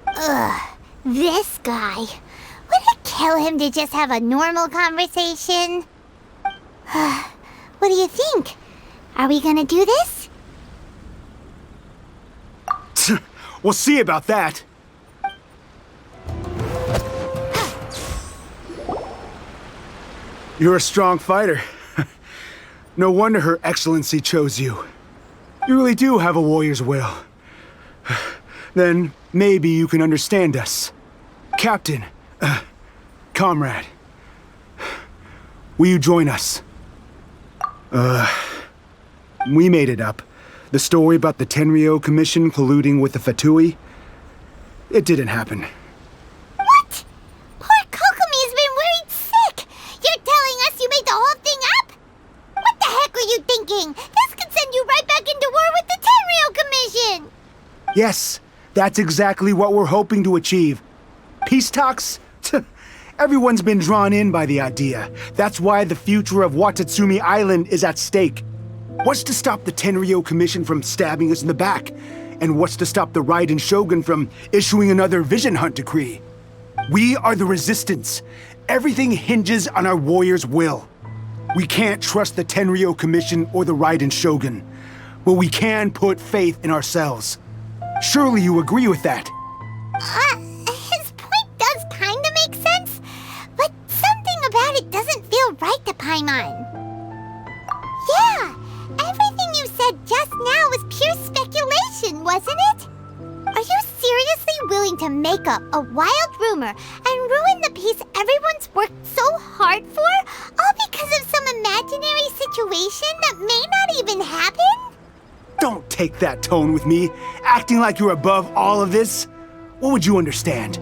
S1: Ugh, this guy. Would it kill him to just have a normal conversation? What do you think? Are we gonna do this?
S18: We'll see about that. You're a strong fighter. No wonder Her Excellency chose you. You really do have a warrior's will. Then maybe you can understand us. Captain, comrade, will you join us? We made it up. The story about the Tenryou Commission colluding with the Fatui, it didn't happen.
S1: What? Poor Kokomi has been worried sick. You're telling us you made the whole thing up? What the heck were you thinking? This could send you right back into war with the Tenryou Commission.
S18: Yes, that's exactly what we're hoping to achieve. Peace talks? Everyone's been drawn in by the idea. That's why the future of Watatsumi Island is at stake. What's to stop the Tenryo Commission from stabbing us in the back? And what's to stop the Raiden Shogun from issuing another Vision Hunt decree? We are the Resistance. Everything hinges on our warriors' will. We can't trust the Tenryo Commission or the Raiden Shogun, but we can put faith in ourselves. Surely you agree with that?
S1: His point does kinda make sense, but something about it doesn't feel right to Paimon. Yeah, everything you said just now was pure speculation, wasn't it? Are you seriously willing to make up a wild rumor and ruin the peace everyone's worked so hard for, all because of some imaginary situation that may not even happen?
S18: Don't take that tone with me, acting like you're above all of this. What would you understand?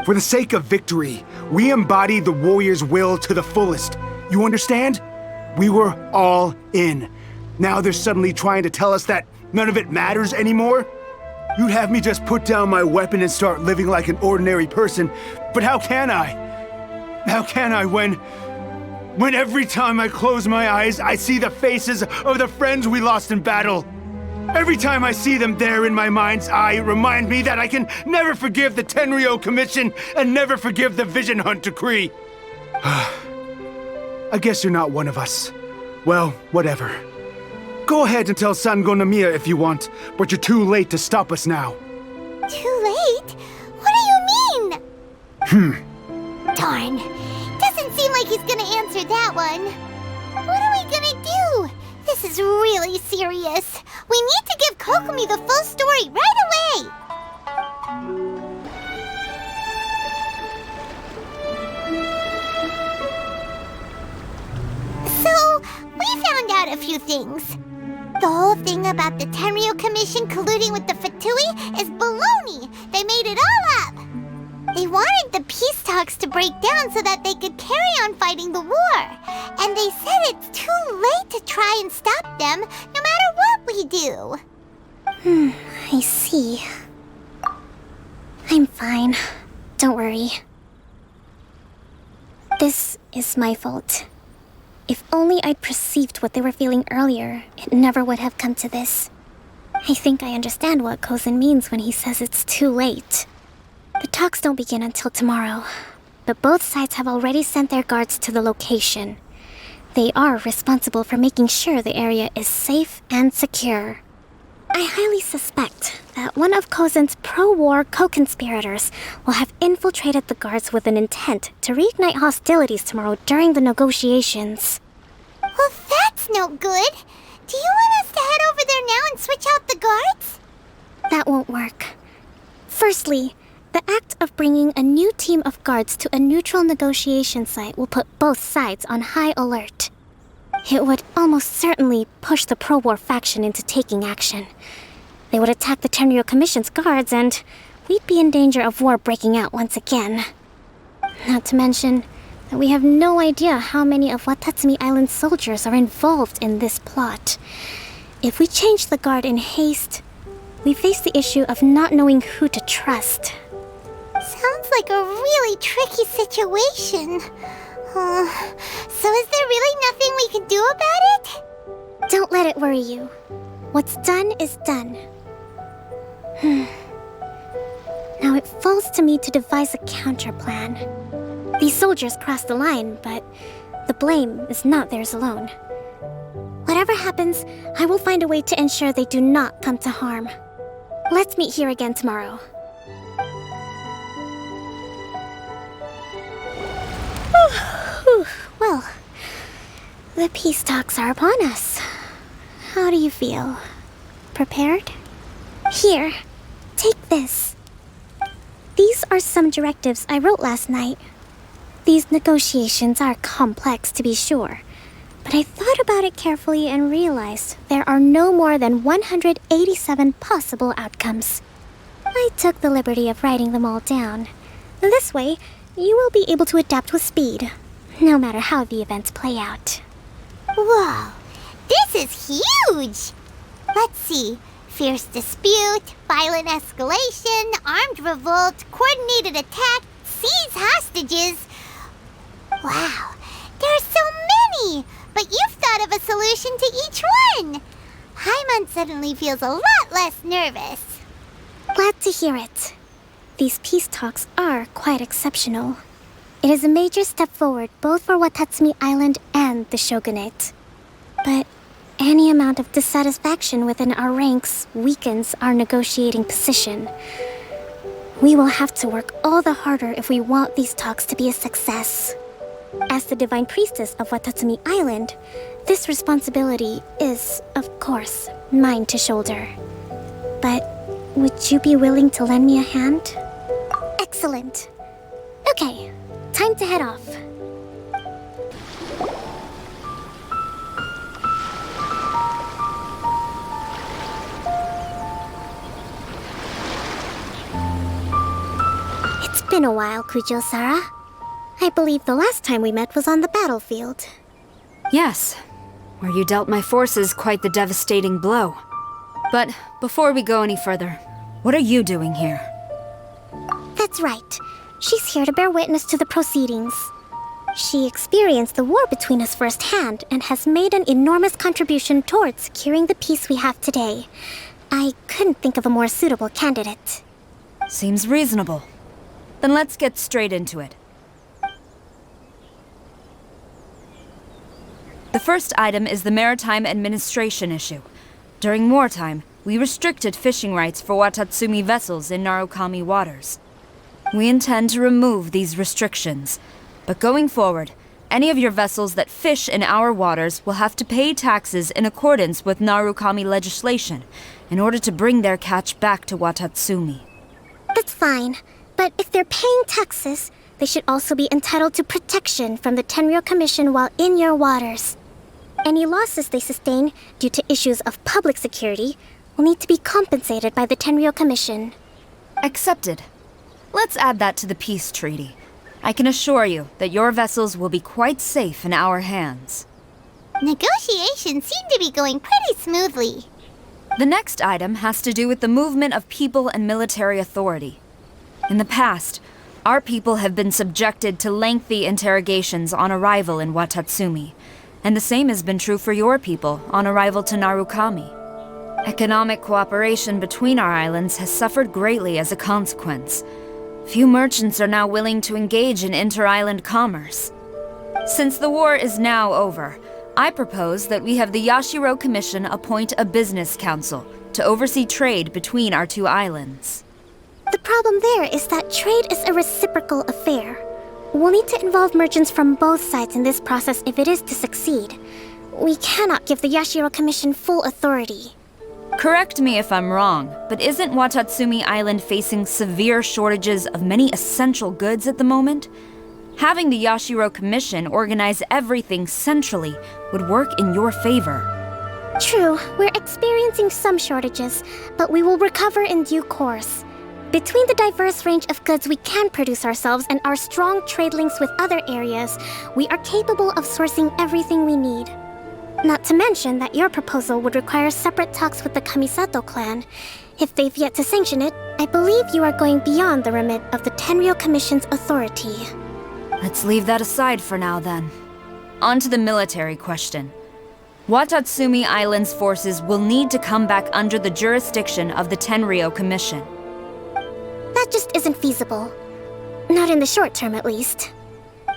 S18: For the sake of victory, we embody the warrior's will to the fullest. You understand? We were all in. Now they're suddenly trying to tell us that none of it matters anymore? You'd have me just put down my weapon and start living like an ordinary person, but how can I? How can I when every time I close my eyes, I see the faces of the friends we lost in battle? Every time I see them there in my mind's eye, it reminds me that I can never forgive the Tenryo Commission and never forgive the Vision Hunt decree. I guess you're not one of us. Well, whatever. Go ahead and tell Sango Nomiya if you want, but you're too late to stop us now.
S1: Too late? What do you mean? Darn. Doesn't seem like he's gonna answer that one. What are we gonna do? This is really serious. We need to give Kokomi the full story right away! So, we found out a few things. The whole thing about the Tenryo Commission colluding with the Fatui is baloney. They made it all up. They wanted the peace talks to break down so that they could carry on fighting the war. And they said it's too late to try and stop them, no matter what we do.
S11: I see. I'm fine. Don't worry. This is my fault. If only I'd perceived what they were feeling earlier, it never would have come to this. I think I understand what Kozen means when he says it's too late. The talks don't begin until tomorrow, but both sides have already sent their guards to the location. They are responsible for making sure the area is safe and secure. I highly suspect that one of Kozen's pro-war co-conspirators will have infiltrated the guards with an intent to reignite hostilities tomorrow during the negotiations.
S1: Well, that's no good. Do you want us to head over there now and switch out the guards?
S11: That won't work. Firstly, the act of bringing a new team of guards to a neutral negotiation site will put both sides on high alert. It would almost certainly push the pro-war faction into taking action. They would attack the Tenryo Commission's guards, and we'd be in danger of war breaking out once again. Not to mention that we have no idea how many of Watatsumi Island's soldiers are involved in this plot. If we change the guard in haste, we face the issue of not knowing who to trust.
S1: Sounds like a really tricky situation. So is there really nothing we can do about it?
S11: Don't let it worry you. What's done is done. Now it falls to me to devise a counter plan. These soldiers crossed the line, but the blame is not theirs alone. Whatever happens, I will find a way to ensure they do not come to harm. Let's meet here again tomorrow. Well, the peace talks are upon us. How do you feel? Prepared? Here, take this. These are some directives I wrote last night. These negotiations are complex, to be sure, but I thought about it carefully and realized there are no more than 187 possible outcomes. I took the liberty of writing them all down. This way, you will be able to adapt with speed, no matter how the events play out.
S1: Whoa, this is huge! Let's see. Fierce dispute, violent escalation, armed revolt, coordinated attack, seize hostages. Wow, there are so many! but you've thought of a solution to each one. Paimon suddenly feels a lot less nervous.
S11: Glad to hear it. These peace talks are quite exceptional. It is a major step forward both for Watatsumi Island and the Shogunate. But any amount of dissatisfaction within our ranks weakens our negotiating position. We will have to work all the harder if we want these talks to be a success. As the Divine Priestess of Watatsumi Island, this responsibility is, of course, mine to shoulder. But would you be willing to lend me a hand? Excellent. Okay, time to head off. It's been a while, Kujo-Sara. I believe the last time we met was on the battlefield.
S19: Yes, where you dealt my forces quite the devastating blow. But before we go any further, what are you doing here?
S11: That's right. She's here to bear witness to the proceedings. She experienced the war between us firsthand and has made an enormous contribution towards securing the peace we have today. I couldn't think of a more suitable candidate.
S19: Seems reasonable. Then let's get straight into it. The first item is the maritime administration issue. During wartime, we restricted fishing rights for Watatsumi vessels in Narukami waters. We intend to remove these restrictions, but going forward, any of your vessels that fish in our waters will have to pay taxes in accordance with Narukami legislation in order to bring their catch back to Watatsumi.
S11: That's fine, but if they're paying taxes, they should also be entitled to protection from the Tenryou Commission while in your waters. Any losses they sustain due to issues of public security will need to be compensated by the Tenryou Commission.
S19: Accepted. Let's add that to the peace treaty. I can assure you that your vessels will be quite safe in our hands.
S1: Negotiations seem to be going pretty smoothly.
S19: The next item has to do with the movement of people and military authority. In the past, our people have been subjected to lengthy interrogations on arrival in Watatsumi, and the same has been true for your people on arrival to Narukami. Economic cooperation between our islands has suffered greatly as a consequence. Few merchants are now willing to engage in inter-island commerce. Since the war is now over, I propose that we have the Yashiro Commission appoint a business council to oversee trade between our two islands.
S11: The problem there is that trade is a reciprocal affair. We'll need to involve merchants from both sides in this process if it is to succeed. We cannot give the Yashiro Commission full authority.
S19: Correct me if I'm wrong, but isn't Watatsumi Island facing severe shortages of many essential goods at the moment? Having the Yashiro Commission organize everything centrally would work in your favor.
S11: True, we're experiencing some shortages, but we will recover in due course. Between the diverse range of goods we can produce ourselves and our strong trade links with other areas, we are capable of sourcing everything we need. Not to mention that your proposal would require separate talks with the Kamisato clan. If they've yet to sanction it, I believe you are going beyond the remit of the Tenryou Commission's authority.
S19: Let's leave that aside for now, then. On to the military question. Watatsumi Island's forces will need to come back under the jurisdiction of the Tenryou Commission.
S11: That just isn't feasible. Not in the short term, at least.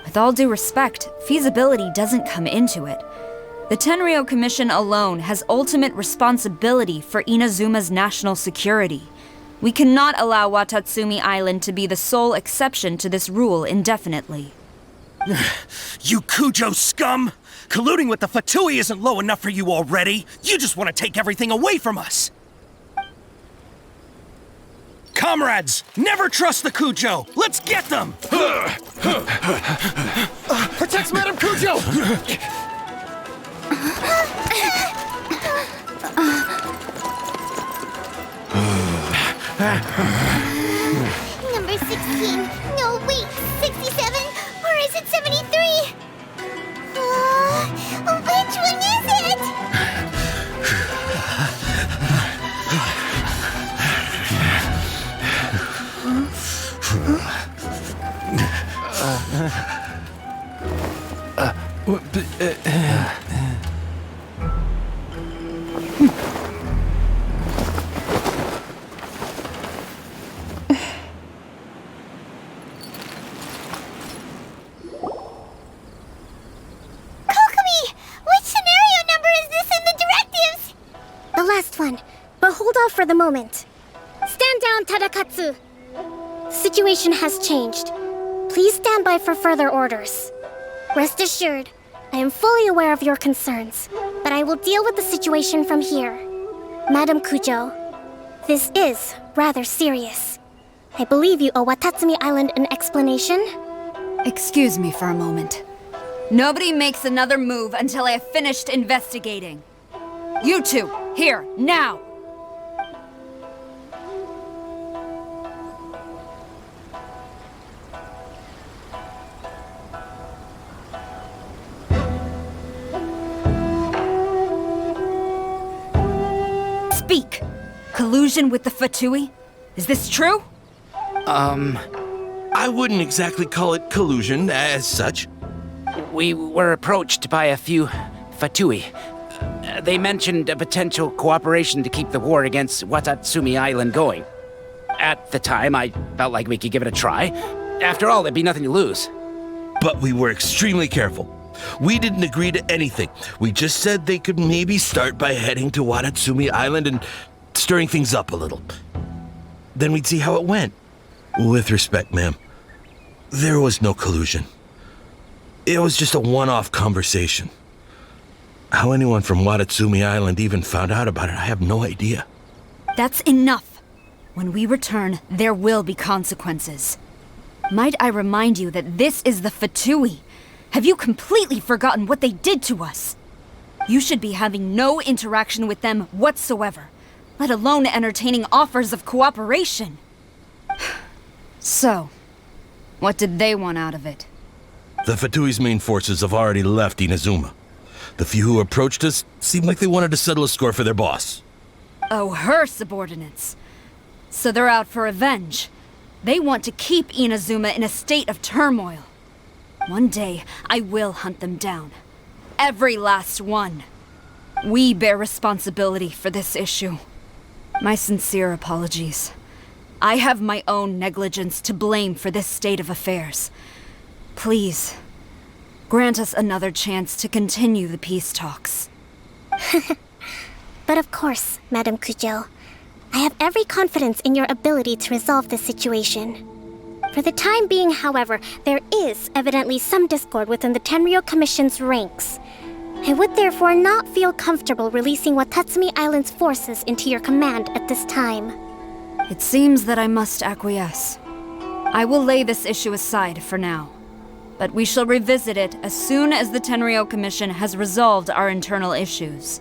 S19: With all due respect, feasibility doesn't come into it. The Tenryou Commission alone has ultimate responsibility for Inazuma's national security. We cannot allow Watatsumi Island to be the sole exception to this rule indefinitely.
S20: You Kujo scum! Colluding with the Fatui isn't low enough for you already! You just want to take everything away from us! Comrades, never trust the Kujo! Let's get them!
S4: Protect Madame Kujo!
S1: Number 16. No, wait. 67? Or is it 73? Which one is it?
S11: moment. Stand down, Tadakatsu. The situation has changed. Please stand by for further orders. Rest assured, I am fully aware of your concerns, but I will deal with the situation from here. Madam Kujo, this is rather serious. I believe you owe Watatsumi Island an explanation.
S19: Excuse me for a moment. Nobody makes another move until I have finished investigating. You two, here, now! Speak! Collusion with the Fatui? Is this true?
S10: I wouldn't exactly call it collusion as such.
S21: We were approached by a few Fatui. They mentioned a potential cooperation to keep the war against Watatsumi Island going. At the time, I felt like we could give it a try. After all, there'd be nothing to lose.
S10: But we were extremely careful. We didn't agree to anything. We just said they could maybe start by heading to Watatsumi Island and stirring things up a little. Then we'd see how it went. With respect, ma'am, there was no collusion. It was just a one-off conversation. How anyone from Watatsumi Island even found out about it, I have no idea.
S19: That's enough. When we return, there will be consequences. Might I remind you that this is the Fatui? Have you completely forgotten what they did to us? You should be having no interaction with them whatsoever, let alone entertaining offers of cooperation. So, what did they want out of it?
S10: The Fatui's main forces have already left Inazuma. The few who approached us seemed like they wanted to settle a score for their boss.
S19: Oh, her subordinates. So they're out for revenge. They want to keep Inazuma in a state of turmoil. One day, I will hunt them down. Every last one. We bear responsibility for this issue. My sincere apologies. I have my own negligence to blame for this state of affairs. Please, grant us another chance to continue the peace talks.
S11: But of course, Madam Kujo. I have every confidence in your ability to resolve this situation. For the time being, however, there is evidently some discord within the Tenryou Commission's ranks. I would therefore not feel comfortable releasing Watatsumi Island's forces into your command at this time.
S19: It seems that I must acquiesce. I will lay this issue aside for now. But we shall revisit it as soon as the Tenryou Commission has resolved our internal issues.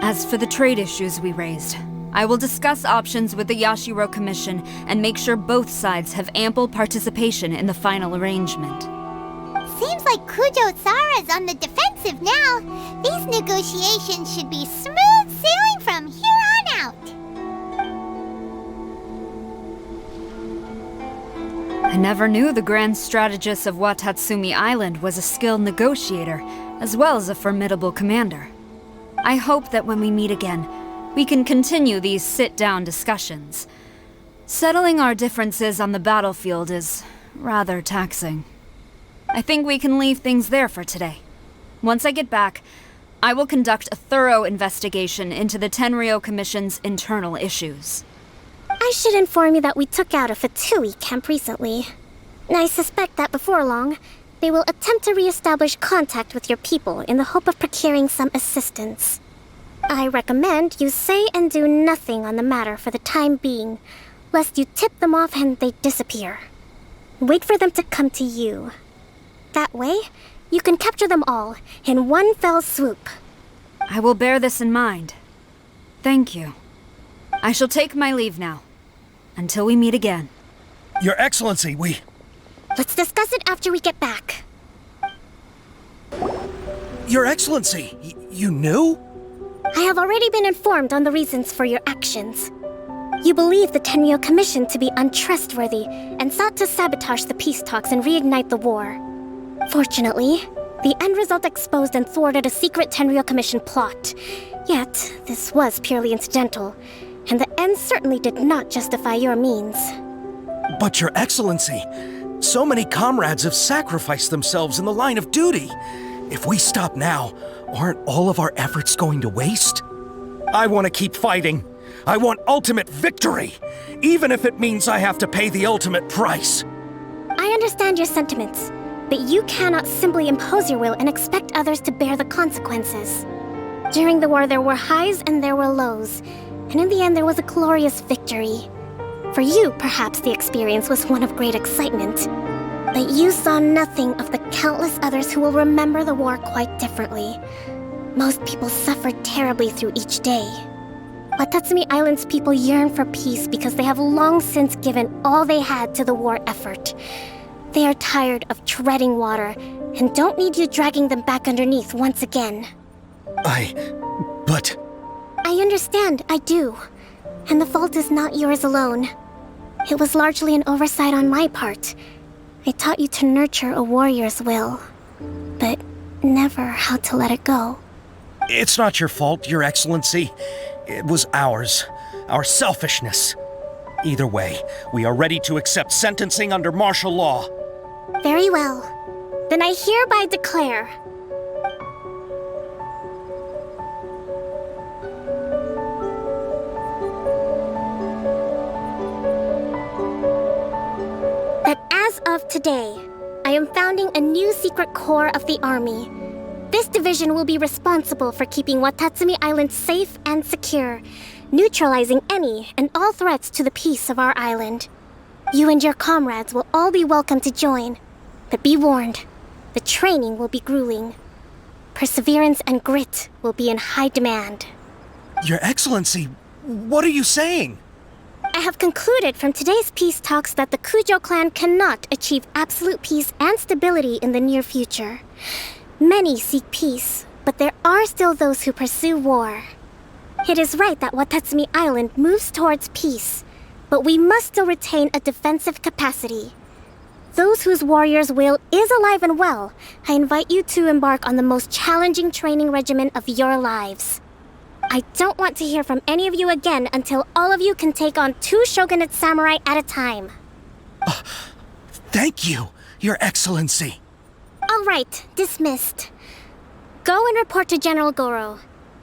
S19: As for the trade issues we raised, I will discuss options with the Yashiro Commission and make sure both sides have ample participation in the final arrangement.
S1: Seems like Kujo-Sara's on the defensive now. These negotiations should be smooth sailing from here on out.
S19: I never knew the grand strategist of Watatsumi Island was a skilled negotiator, as well as a formidable commander. I hope that when we meet again, we can continue these sit-down discussions. Settling our differences on the battlefield is rather taxing. I think we can leave things there for today. Once I get back, I will conduct a thorough investigation into the Tenryou Commission's internal issues.
S11: I should inform you that we took out a Fatui camp recently. I suspect that before long, they will attempt to re-establish contact with your people in the hope of procuring some assistance. I recommend you say and do nothing on the matter for the time being, lest you tip them off and they disappear. Wait for them to come to you. That way, you can capture them all in one fell swoop.
S19: I will bear this in mind. Thank you. I shall take my leave now. Until we meet again.
S20: Your Excellency, we...
S11: Let's discuss it after we get back.
S20: Your Excellency, you knew?
S11: I have already been informed on the reasons for your actions. You believe the Tenryou Commission to be untrustworthy and sought to sabotage the peace talks and reignite the war. Fortunately, the end result exposed and thwarted a secret Tenryou Commission plot. Yet, this was purely incidental, and the end certainly did not justify your means.
S20: But Your Excellency, so many comrades have sacrificed themselves in the line of duty. If we stop now, aren't all of our efforts going to waste? I want to keep fighting. I want ultimate victory, even if it means I have to pay the ultimate price.
S11: I understand your sentiments, but you cannot simply impose your will and expect others to bear the consequences. During the war, there were highs and there were lows, and in the end, there was a glorious victory. For you, perhaps the experience was one of great excitement, but you saw nothing of the countless others who will remember the war quite differently. Most people suffered terribly through each day. Watatsumi Island's people yearn for peace because they have long since given all they had to the war effort. They are tired of treading water and don't need you dragging them back underneath once again.
S20: But...
S11: I understand, I do. And the fault is not yours alone. It was largely an oversight on my part. I taught you to nurture a warrior's will, but never how to let it go.
S20: It's not your fault, Your Excellency. It was ours. Our selfishness. Either way, we are ready to accept sentencing under martial law.
S11: Very well. Then I hereby declare... that as of today, I am founding a new secret corps of the army. This division will be responsible for keeping Watatsumi Island safe and secure, neutralizing any and all threats to the peace of our island. You and your comrades will all be welcome to join, but be warned, the training will be grueling. Perseverance and grit will be in high demand.
S20: Your Excellency, what are you saying?
S11: I have concluded from today's peace talks that the Kujo clan cannot achieve absolute peace and stability in the near future. Many seek peace, but there are still those who pursue war. It is right that Watatsumi Island moves towards peace, but we must still retain a defensive capacity. Those whose warrior's will is alive and well, I invite you to embark on the most challenging training regimen of your lives. I don't want to hear from any of you again until all of you can take on 2 shogunate samurai at a time.
S20: Thank you, Your Excellency.
S11: All right, dismissed. Go and report to General Goro.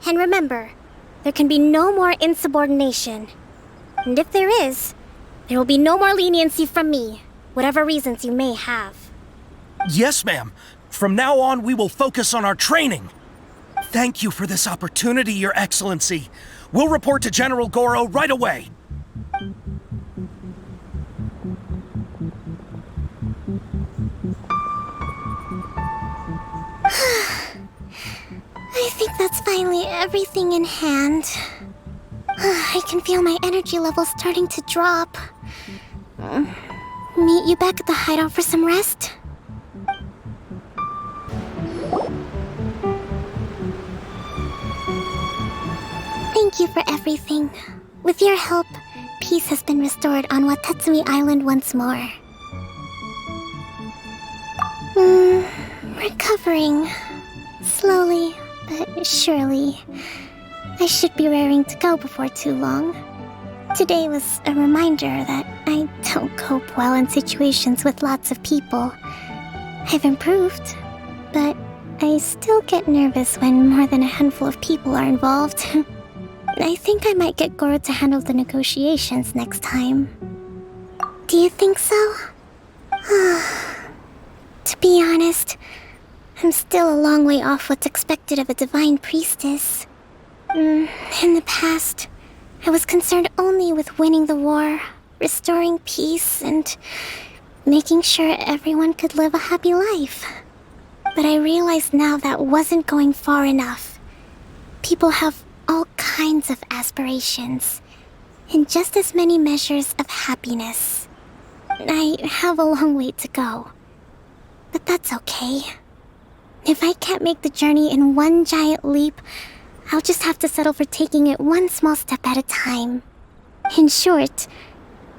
S11: And remember, there can be no more insubordination. And if there is, there will be no more leniency from me, whatever reasons you may have.
S20: Yes, ma'am. From now on, we will focus on our training. Thank you for this opportunity, Your Excellency. We'll report to General Goro right away.
S11: I think that's finally everything in hand. I can feel my energy levels starting to drop. Meet you back at the hideout for some rest? Thank you for everything. With your help, peace has been restored on Watatsumi Island once more. Recovering. Slowly, but surely. I should be raring to go before too long. Today was a reminder that I don't cope well in situations with lots of people. I've improved, but I still get nervous when more than a handful of people are involved. I think I might get Goro to handle the negotiations next time. Do you think so? To be honest, I'm still a long way off what's expected of a divine priestess. In the past, I was concerned only with winning the war, restoring peace, and making sure everyone could live a happy life. But I realize now that wasn't going far enough. People have all kinds of aspirations, and just as many measures of happiness. I have a long way to go, but that's okay. If I can't make the journey in one giant leap, I'll just have to settle for taking it one small step at a time. In short,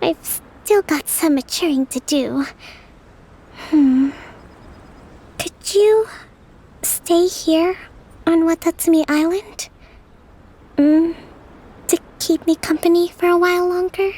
S11: I've still got some maturing to do. Could you stay here on Watatsumi Island? To keep me company for a while longer?